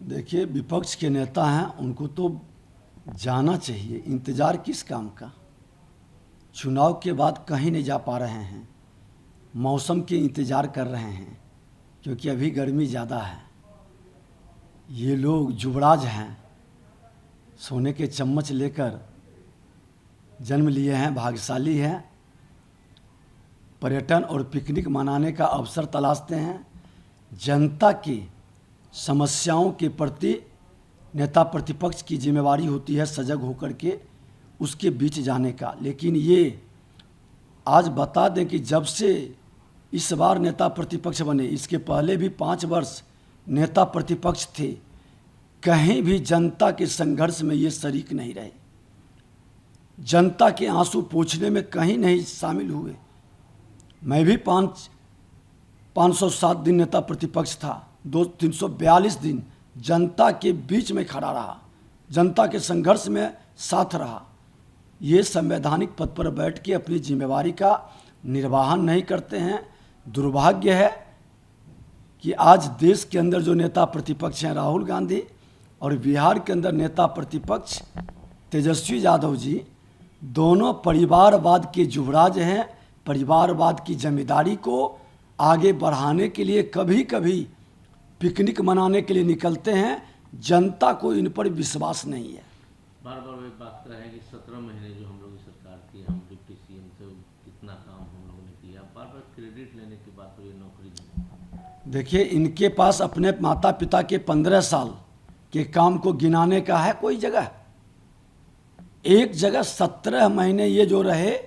देखिए, विपक्ष के नेता हैं, उनको तो जाना चाहिए। इंतज़ार किस काम का? चुनाव के बाद कहीं नहीं जा पा रहे हैं, मौसम के इंतज़ार कर रहे हैं क्योंकि अभी गर्मी ज़्यादा है। ये लोग जुबराज हैं, सोने के चम्मच लेकर जन्म लिए हैं, भाग्यशाली हैं। पर्यटन और पिकनिक मनाने का अवसर तलाशते हैं। जनता की समस्याओं के प्रति नेता प्रतिपक्ष की जिम्मेवारी होती है सजग होकर के उसके बीच जाने का। लेकिन ये आज बता दें कि जब से इस बार नेता प्रतिपक्ष बने, इसके पहले भी 5 वर्ष नेता प्रतिपक्ष थे, कहीं भी जनता के संघर्ष में ये शरीक नहीं रहे, जनता के आंसू पोंछने में कहीं नहीं शामिल हुए। मैं भी 507 दिन नेता प्रतिपक्ष था, 342 दिन जनता के बीच में खड़ा रहा, जनता के संघर्ष में साथ रहा। ये संवैधानिक पद पर बैठ के अपनी जिम्मेवारी का निर्वहन नहीं करते हैं। दुर्भाग्य है कि आज देश के अंदर जो नेता प्रतिपक्ष हैं राहुल गांधी, और बिहार के अंदर नेता प्रतिपक्ष तेजस्वी यादव जी, दोनों परिवारवाद के जुबराज हैं। परिवारवाद की जिम्मेदारी को आगे बढ़ाने के लिए कभी कभी पिकनिक मनाने के लिए निकलते हैं। जनता को इन पर विश्वास नहीं है। बार बार वे बात कर रहे हैं कि 17 महीने जो हम लोग की सरकार थी, हम डिप्टी सीएम से कितना काम हम लोगों ने किया। बार बार क्रेडिट लेने की बात हो, ये नौकरी। देखिए, इनके पास अपने माता पिता के 15 साल के काम को गिनाने का है कोई जगह? एक जगह 17 महीने ये जो रहे,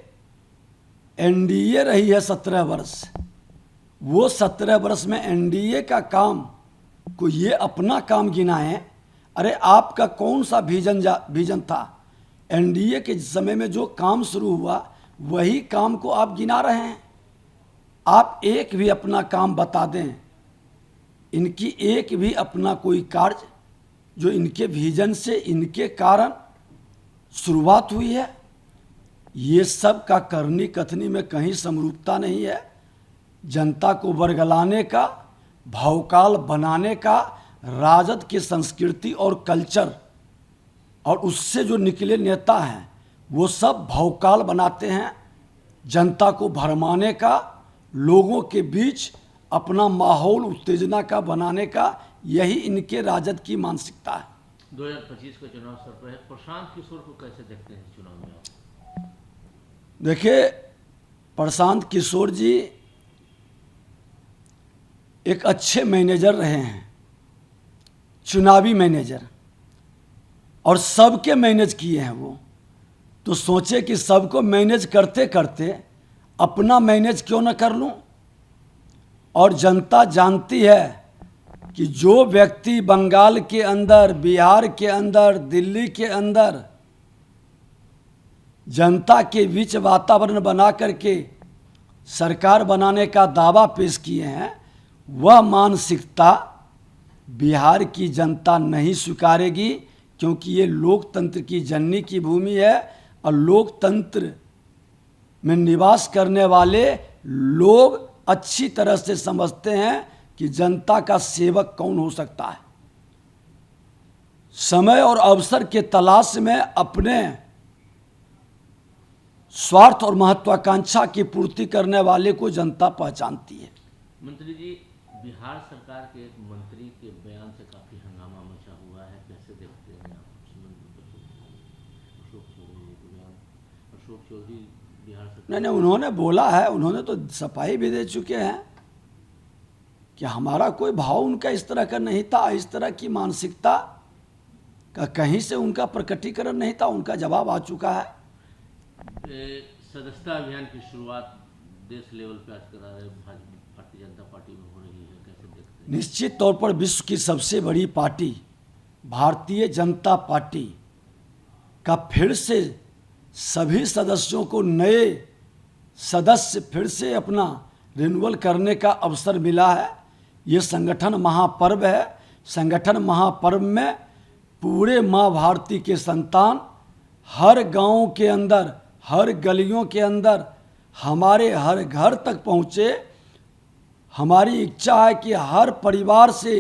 एनडीए रही है 17 वर्ष, वो 17 वर्ष में एनडीए का काम को ये अपना काम गिनाएं। अरे आपका कौन सा विजन था? एनडीए के समय में जो काम शुरू हुआ वही काम को आप गिना रहे हैं। आप एक भी अपना काम बता दें, इनकी एक भी अपना कोई कार्य जो इनके विजन से, इनके कारण शुरुआत हुई है। ये सब का करनी कथनी में कहीं समरूपता नहीं है। जनता को वर्गलाने का, भौकाल बनाने का राजद की संस्कृति और कल्चर, और उससे जो निकले नेता हैं वो सब भौकाल बनाते हैं। जनता को भरमाने का, लोगों के बीच अपना माहौल उत्तेजना का बनाने का, यही इनके राजद की मानसिकता है। 2025 का चुनाव सर पर है, प्रशांत किशोर को कैसे देखते हैं चुनाव में आप? देखिए, प्रशांत किशोर जी एक अच्छे मैनेजर रहे हैं, चुनावी मैनेजर, और सबके मैनेज किए हैं वो। तो सोचे कि सबको मैनेज करते करते अपना मैनेज क्यों न कर लूं। और जनता जानती है कि जो व्यक्ति बंगाल के अंदर, बिहार के अंदर, दिल्ली के अंदर जनता के बीच वातावरण बना करके सरकार बनाने का दावा पेश किए हैं, वह मानसिकता बिहार की जनता नहीं स्वीकारेगी, क्योंकि ये लोकतंत्र की जननी की भूमि है। और लोकतंत्र में निवास करने वाले लोग अच्छी तरह से समझते हैं कि जनता का सेवक कौन हो सकता है। समय और अवसर के तलाश में अपने स्वार्थ और महत्वाकांक्षा की पूर्ति करने वाले को जनता पहचानती है। मंत्री जी, बिहार सरकार के एक मंत्री के बयान से काफी हंगामा मचा हुआ है, कैसे देखते हैं आप? अशोक चौधरी बिहार सरकार नहीं, उन्होंने बोला है, उन्होंने तो सफाई भी दे चुके हैं कि हमारा कोई भाव उनका इस तरह का नहीं था, इस तरह की मानसिकता का कहीं से उनका प्रकटीकरण नहीं था। उनका जवाब आ चुका है। सदस्यता अभियान की शुरुआत देश लेवल पे आज करा रहे भारतीय जनता पार्टी में हो रही है, कैसे देखते हैं? निश्चित तौर पर विश्व की सबसे बड़ी पार्टी भारतीय जनता पार्टी का फिर से सभी सदस्यों को, नए सदस्य फिर से अपना रिन्यूअल करने का अवसर मिला है। ये संगठन महापर्व है। संगठन महापर्व में पूरे माँ भारती के संतान हर गांव के अंदर, हर गलियों के अंदर, हमारे हर घर तक पहुँचे। हमारी इच्छा है कि हर परिवार से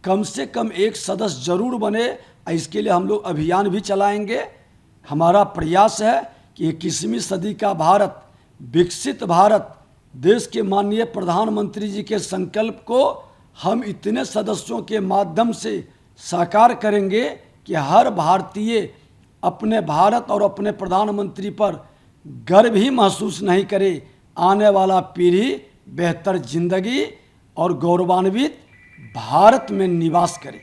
कम से कम एक सदस्य जरूर बने। इसके लिए हम लोग अभियान भी चलाएंगे। हमारा प्रयास है कि 21वीं सदी का भारत, विकसित भारत, देश के माननीय प्रधानमंत्री जी के संकल्प को हम इतने सदस्यों के माध्यम से साकार करेंगे कि हर भारतीय अपने भारत और अपने प्रधानमंत्री पर गर्व ही महसूस नहीं करे। आने वाला पीढ़ी बेहतर जिंदगी और गौरवान्वित भारत में निवास करे।